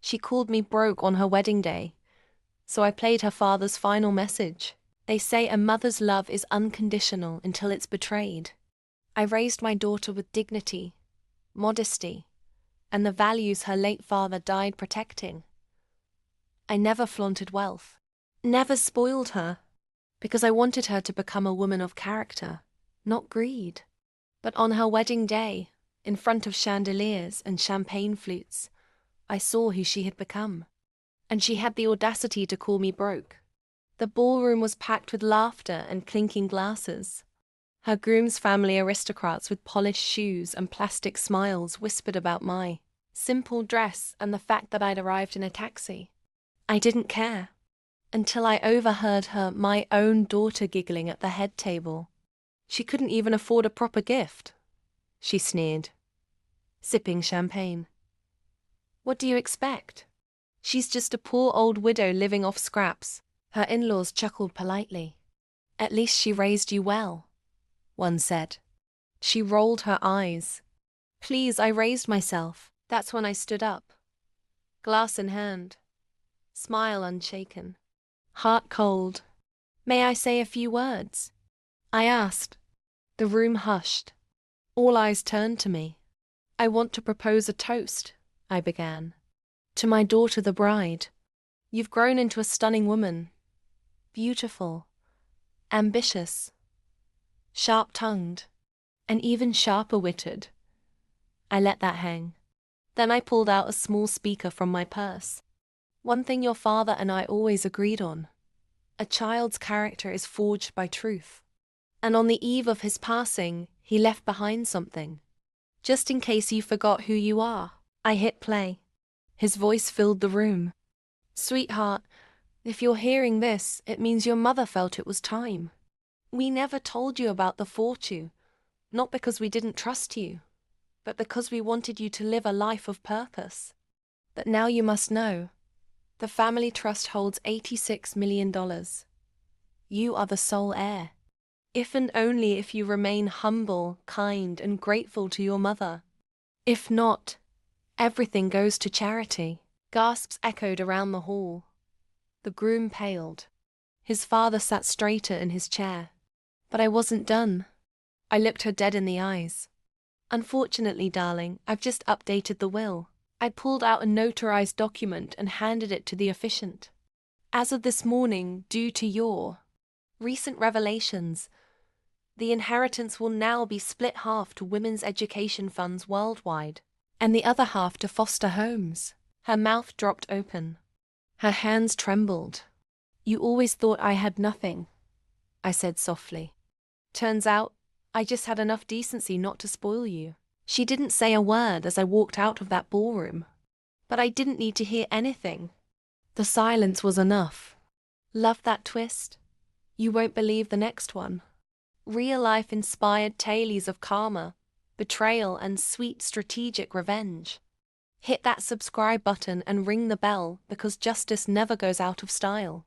She called me broke on her wedding day, so I played her father's final message. They say a mother's love is unconditional until it's betrayed. I raised my daughter with dignity, modesty, and the values her late father died protecting. I never flaunted wealth, never spoiled her, because I wanted her to become a woman of character, not greed. But on her wedding day, in front of chandeliers and champagne flutes, I saw who she had become. And she had the audacity to call me broke. The ballroom was packed with laughter and clinking glasses. Her groom's family aristocrats with polished shoes and plastic smiles whispered about my simple dress and the fact that I'd arrived in a taxi. I didn't care, until I overheard my own daughter giggling at the head table. She couldn't even afford a proper gift, she sneered, sipping champagne. What do you expect? She's just a poor old widow living off scraps. Her in-laws chuckled politely. At least she raised you well, one said. She rolled her eyes. Please, I raised myself. That's when I stood up, glass in hand, smile unshaken, heart cold. May I say a few words? I asked. The room hushed. All eyes turned to me. I want to propose a toast, I began. To my daughter, the bride. You've grown into a stunning woman. Beautiful, ambitious, sharp-tongued, and even sharper-witted. I let that hang. Then I pulled out a small speaker from my purse. One thing your father and I always agreed on. A child's character is forged by truth. And on the eve of his passing, he left behind something. Just in case you forgot who you are. I hit play. His voice filled the room. Sweetheart, if you're hearing this, it means your mother felt it was time. We never told you about the fortune, not because we didn't trust you, but because we wanted you to live a life of purpose. But now you must know, the family trust holds $86 million. You are the sole heir. If and only if you remain humble, kind, and grateful to your mother. If not, everything goes to charity. Gasps echoed around the hall. The groom paled. His father sat straighter in his chair. But I wasn't done. I looked her dead in the eyes. Unfortunately, darling, I've just updated the will. I pulled out a notarized document and handed it to the officiant. As of this morning, due to your recent revelations, the inheritance will now be split half to women's education funds worldwide, and the other half to foster homes. Her mouth dropped open. Her hands trembled. You always thought I had nothing, I said softly. Turns out, I just had enough decency not to spoil you. She didn't say a word as I walked out of that ballroom. But I didn't need to hear anything. The silence was enough. Love that twist? You won't believe the next one. Real-life inspired tales of karma, betrayal, and sweet strategic revenge. Hit that subscribe button and ring the bell because justice never goes out of style.